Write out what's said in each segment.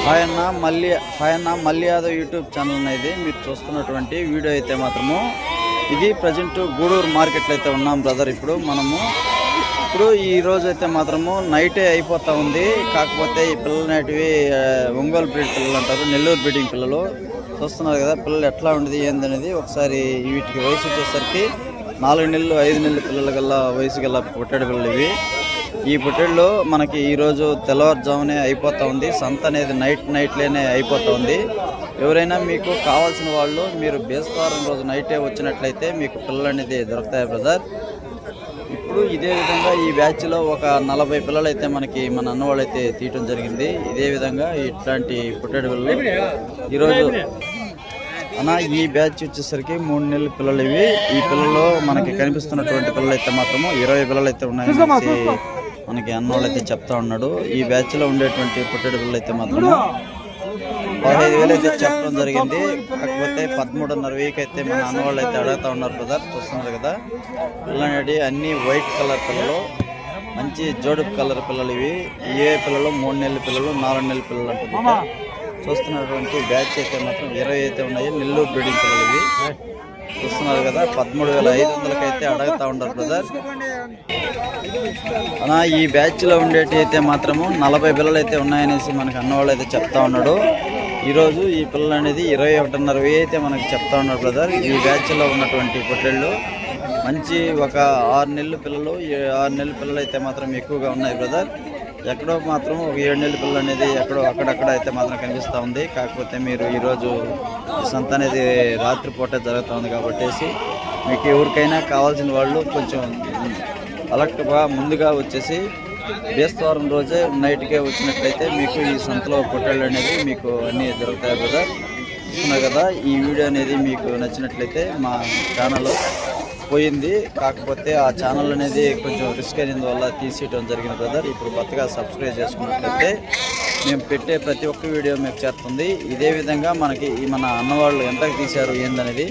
Hi అన్న మల్లి Yadav YouTube channel ఇది మీరు చూస్తున్నటువంటి వీడియో అయితే మాత్రము ఇది ప్రజెంట్ గూడూరు మార్కెట్లో అయితే ఉన్నాం బ్రదర్. ఇప్పుడు ఈ రోజు అయితే మాత్రము నైటే అయిపోతా ఉంది. కాకపోతే ఈ పిల్లలు నేటివి ఒంగోలు బ్రీడ్ పిల్లలు అంటారు, నెల్లూరు బ్రీడింగ్ పిల్లలు. చూస్తున్నారు కదా పిల్లలు ఎట్లా ఉండేది ఏందనేది. ఒకసారి వీటికి వయసు వచ్చేసరికి 4 నెలలు 5 నెలల పిల్లల గల్లా వయసు గల్లా పుట్టేడు పిల్లలు ఇవి. ఈ పొట్టేళ్ళు మనకి ఈరోజు తెల్లవారుజామునే అయిపోతూ ఉంది. సంత అనేది నైట్లోనే అయిపోతూ ఉంది. ఎవరైనా మీకు కావాల్సిన వాళ్ళు మీరు బేస్తవారం రోజు నైటే వచ్చినట్లయితే మీకు పిల్లలు అనేది దొరుకుతాయి బ్రదర్. ఇప్పుడు ఇదే విధంగా ఈ బ్యాచ్లో ఒక 40 పిల్లలు అయితే మనకి మన అన్నవాళ్ళు అయితే తీయటం జరిగింది. ఇదే విధంగా ఇట్లాంటి పుట్టేడు పిల్లలు ఈరోజు ఈ బ్యాచ్ వచ్చేసరికి 3 నెలల పిల్లలు ఇవి. ఈ పిల్లలు మనకి కనిపిస్తున్నటువంటి పిల్లలు అయితే మాత్రము 20 పిల్లలు అయితే ఉన్నాయని మనకి అన్నవాళ్ళు అయితే చెప్తా ఉన్నాడు. ఈ బ్యాచ్ లో ఉండేటువంటి పుట్టేడు పిల్లలు అయితే మాత్రం 15,000 అయితే చెప్పడం జరిగింది. కాకపోతే 13,500 అయితే మన అన్నవాళ్ళు అయితే అడుగుతా ఉన్నారు బ్రదర్. చూస్తున్నారు కదా పిల్లలు అన్ని వైట్ కలర్ పిల్లలు, మంచి జోడుపు కలర్ పిల్లలు ఇవి. ఏ పిల్లలు 3 నెలల పిల్లలు 4 నెలల పిల్లలు అంటుంది. చూస్తున్నటువంటి బ్యాచ్ అయితే మాత్రం 20 అయితే ఉన్నాయి. నెల్లూరు బ్రీడింగ్ పిల్లలు ఇవి. చూస్తున్నారు కదా 13,500 అయితే అడుగుతా ఉన్నారు బ్రదర్. ఈ బ్యాచ్ లో ఉండేటి అయితే మాత్రము 40 పిల్లలు అయితే ఉన్నాయనేసి మనకు అన్నవాళ్ళు అయితే చెప్తా ఉన్నాడు. ఈరోజు ఈ పిల్లలు అనేది 21,500 అయితే మనకు చెప్తా ఉన్నారు బ్రదర్. ఈ బ్యాచ్ లో ఉన్నటువంటి పొట్టేళ్ళు మంచి ఒక 6 నెలల పిల్లలు 6 నెలల పిల్లలు అయితే మాత్రం ఎక్కువగా ఉన్నాయి బ్రదర్. ఎక్కడో మాత్రం ఒక 7 నెలల పిల్లలు అనేది ఎక్కడో అక్కడక్కడ అయితే మాత్రం కనిపిస్తూ ఉంది. కాకపోతే మీరు ఈరోజు ఈ సంత అనేది రాత్రిపూట జరుగుతూ ఉంది కాబట్టి మీకు ఎవరికైనా కావాల్సిన వాళ్ళు కొంచెం అలర్ట్గా ముందుగా వచ్చేసి బేస్తవారం రోజే నైట్కే వచ్చినట్లయితే మీకు ఈ సంతలో పొట్టేళ్ళు అనేది మీకు అన్నీ దొరుకుతాయి బ్రదర్. చూస్తున్నారు కదా ఈ వీడియో అనేది మీకు నచ్చినట్లయితే మా ఛానల్ పోయింది. కాకపోతే ఆ ఛానల్ అనేది కొంచెం రిస్క్ అయినందువల్ల తీసేయడం జరిగింది బ్రదర్. ఇప్పుడు కొత్తగా సబ్స్క్రైబ్ చేసుకున్నట్లయితే మేము పెట్టే ప్రతి ఒక్క వీడియో మీకు చేరుతుంది. ఇదే విధంగా మనకి మన అన్నవాళ్ళు ఎంతకు తీశారు ఏందనేది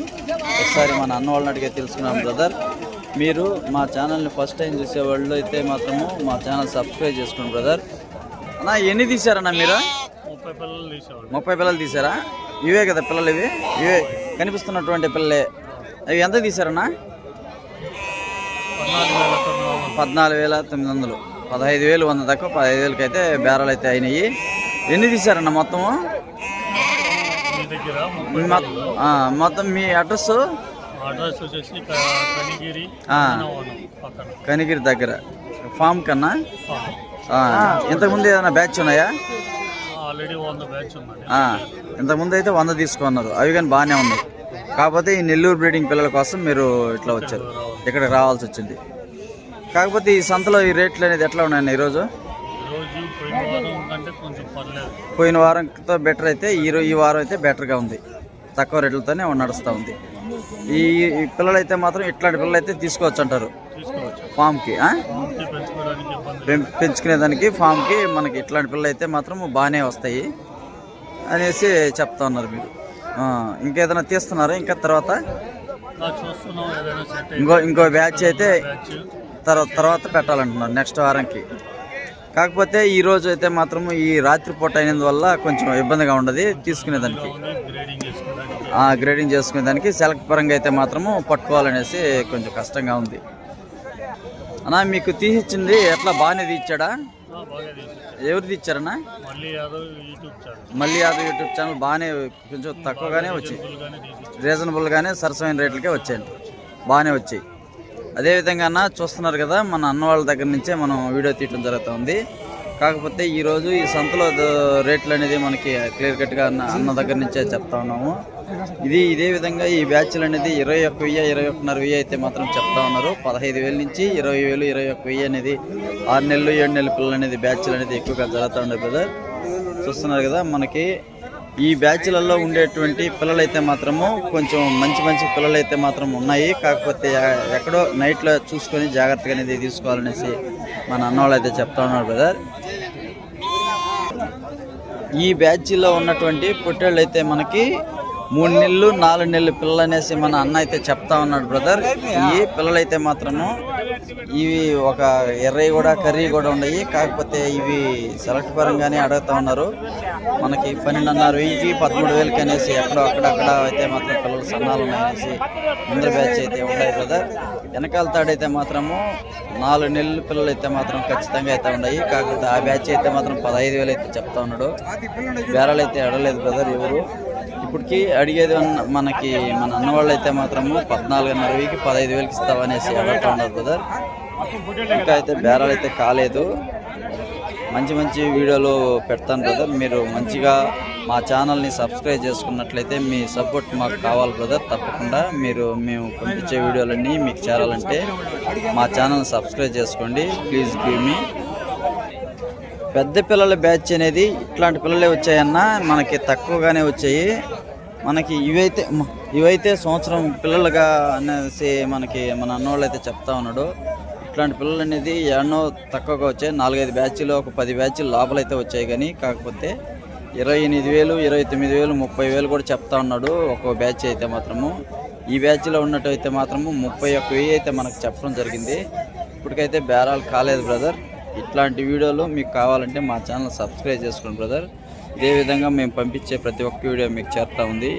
ఒకసారి మన అన్నవాళ్ళని అడిగే తెలుసుకున్నాం బ్రదర్. మీరు మా ఛానల్ని ఫస్ట్ టైం చూసేవాళ్ళు అయితే మాత్రము మా ఛానల్ సబ్స్క్రైబ్ చేసుకోండి బ్రదర్. అన్నా ఎన్ని తీశారన్నా మీరు? 30 పిల్లలు తీశారా? ఇవే కదా పిల్లలు ఇవే కనిపిస్తున్నటువంటి పిల్లలే. అవి ఎంత తీశారన్నా? 14,900. 15,100 తక్కువ 15,000 అయితే బేరాలు అయితే అయినాయి. ఎన్ని తీశారన్న మొత్తము? మొత్తం మీ అడ్రస్ వచ్చేసి కనిగిరి దగ్గర ఫామ్ కన్నా. ఇంతకుముందు ఏదైనా బ్యాచ్ ఉన్నాయా? ఆల్రెడీ 100 బ్యాచ్ ఉన్నాయి. ఇంతకుముందు అయితే 100 తీసుకున్నారు. అవి కానీ బాగానే ఉన్నాయి. కాకపోతే ఈ నెల్లూరు బ్రీడింగ్ పిల్లల కోసం మీరు ఇట్లా వచ్చారు, ఇక్కడికి రావాల్సి వచ్చింది. కాకపోతే ఈ సంతలో ఈ రేట్లు అనేది ఎట్లా ఉన్నాయండి ఈరోజు? పోయిన వారంతో బెటర్ అయితే ఈ వారం అయితే బెటర్గా ఉంది. తక్కువ రేట్లతోనే నడుస్తూ ఉంది. ఈ పిల్లలు అయితే మాత్రం ఇట్లాంటి పిల్లలు అయితే తీసుకోవచ్చు అంటారు ఫామ్కి. పెంచుకునేదానికి ఫామ్కి మనకి ఇట్లాంటి పిల్లలు అయితే మాత్రం బాగానే వస్తాయి అనేసి చెప్తా ఉన్నారు మీరు. ఇంకేదైనా తీస్తున్నారా ఇంకా తర్వాత? ఇంకో బ్యాచ్ అయితే తర్వాత పెట్టాలంటున్నారు నెక్స్ట్ వారంకి. కాకపోతే ఈ రోజు అయితే మాత్రం ఈ రాత్రిపూట అయినందువల్ల కొంచెం ఇబ్బందిగా ఉండదు తీసుకునేదానికి, గ్రేడింగ్ చేసుకునేదానికి. సెలెక్ట్ పరంగా అయితే మాత్రము పట్టుకోవాలనేసి కొంచెం కష్టంగా ఉంది. అన్నా మీకు తీసిచ్చింది ఎట్లా బాగానే తీర్చాడా? ఎవరు తీర్చారన్నా? మల్లి యాదవ్ యూట్యూబ్ ఛానల్ బాగానే కొంచెం తక్కువగానే వచ్చాయి, రీజనబుల్గానే సరసమైన రేట్లకే వచ్చాయండి, బాగానే వచ్చాయి. అదేవిధంగా అన్న చూస్తున్నారు కదా మన అన్న వాళ్ళ దగ్గర నుంచే మనం వీడియో తీయడం జరుగుతుంది. కాకపోతే ఈరోజు ఈ సంతలో రేట్లు అనేది మనకి క్లియర్ కట్గా అన్న దగ్గర నుంచే చెప్తా ఉన్నాము. ఇదే విధంగా ఈ బ్యాచ్లు అనేది 21,000 21,500 అయితే మాత్రం చెప్తా ఉన్నారు. 15,000 నుంచి 20,000 21,000 అనేది 6 నెలలు 7 నెలల పిల్లలు అనేది బ్యాచ్లు అనేది ఎక్కువగా జరుగుతూ ఉన్నాయి బ్రదర్. చూస్తున్నారు కదా మనకి ఈ బ్యాచ్లలో ఉండేటువంటి పిల్లలు అయితే మాత్రము కొంచెం మంచి పిల్లలు అయితే మాత్రం ఉన్నాయి. కాకపోతే ఎక్కడో నైట్లో చూసుకొని జాగ్రత్తగా అనేది తీసుకోవాలనేసి మన అన్నవాళ్ళు అయితే చెప్తా ఉన్నారు బ్రదర్. ఈ బ్యాచ్లో ఉన్నటువంటి పొట్టేళ్ళు అయితే మనకి 3 నెలలు 4 నెలల పిల్లలు అనేసి మన అన్న అయితే చెప్తా ఉన్నాడు బ్రదర్. ఈ పిల్లలు అయితే మాత్రము ఇవి ఒక ఎర్రవి కూడా కర్రీ కూడా ఉన్నాయి. కాకపోతే ఇవి సెలెక్ట్ పరంగానే అడుగుతా ఉన్నారు. మనకి 12,500 13,000 అనేసి ఎక్కడో అక్కడక్కడ అయితే మాత్రం పిల్లలు సన్నాలు ఉన్నాయనేసి ముందర బ్యాచ్ అయితే ఉన్నాయి బ్రదర్. వెనకాల తాడైతే మాత్రము 4 నెలల పిల్లలు అయితే మాత్రం ఖచ్చితంగా అయితే ఉన్నాయి. కాకపోతే ఆ బ్యాచ్ అయితే మాత్రం 15,000 అయితే చెప్తా ఉన్నాడు. బేరాలు అయితే అడగలేదు బ్రదర్ ఎవరు. ఇప్పటికి అడిగేది మనకి మన అన్న వాళ్ళు అయితే మాత్రము 14,500కి 15,000కి ఇస్తావనేసి అడుగుతా ఉన్నారు బ్రదర్. ఇంకా అయితే బేరాలు అయితే కాలేదు. మంచి మంచి వీడియోలు పెడతాను బ్రదర్. మీరు మంచిగా మా ఛానల్ని సబ్స్క్రైబ్ చేసుకున్నట్లయితే మీ సపోర్ట్ మాకు కావాలి బ్రదర్. తప్పకుండా మేము పంపించే వీడియోలన్నీ మీకు చేరాలంటే మా ఛానల్ సబ్స్క్రైబ్ చేసుకోండి ప్లీజ్ గివ్ మీ. పెద్ద పిల్లల బ్యాచ్ అనేది ఇట్లాంటి పిల్లలే వచ్చాయన్నా, మనకి తక్కువగానే వచ్చాయి. మనకి ఇవైతే సంవత్సరం పిల్లలుగా అనేసి మనకి మన అన్నవాళ్ళు అయితే చెప్తా ఉన్నాడు. ఇట్లాంటి పిల్లలు అనేది ఎన్నో తక్కువగా వచ్చాయి. 4-5 బ్యాచ్లు ఒక 10 బ్యాచ్లు లోపలైతే వచ్చాయి. కానీ కాకపోతే 28,000 29,000 30,000 కూడా చెప్తా ఉన్నాడు ఒక్కో బ్యాచ్ అయితే మాత్రము. ఈ బ్యాచ్లో ఉన్నట్టు అయితే మాత్రము 31,000 అయితే మనకు చెప్పడం జరిగింది. ఇప్పటికైతే బేరాలు కాలేదు బ్రదర్. ఇట్లాంటి వీడియోలు మీకు కావాలంటే మా ఛానల్ సబ్స్క్రైబ్ చేసుకోండి బ్రదర్. ఇదే విధంగా మేము పంపించే ప్రతి ఒక్క వీడియో మీకు చేరుతూ ఉంది.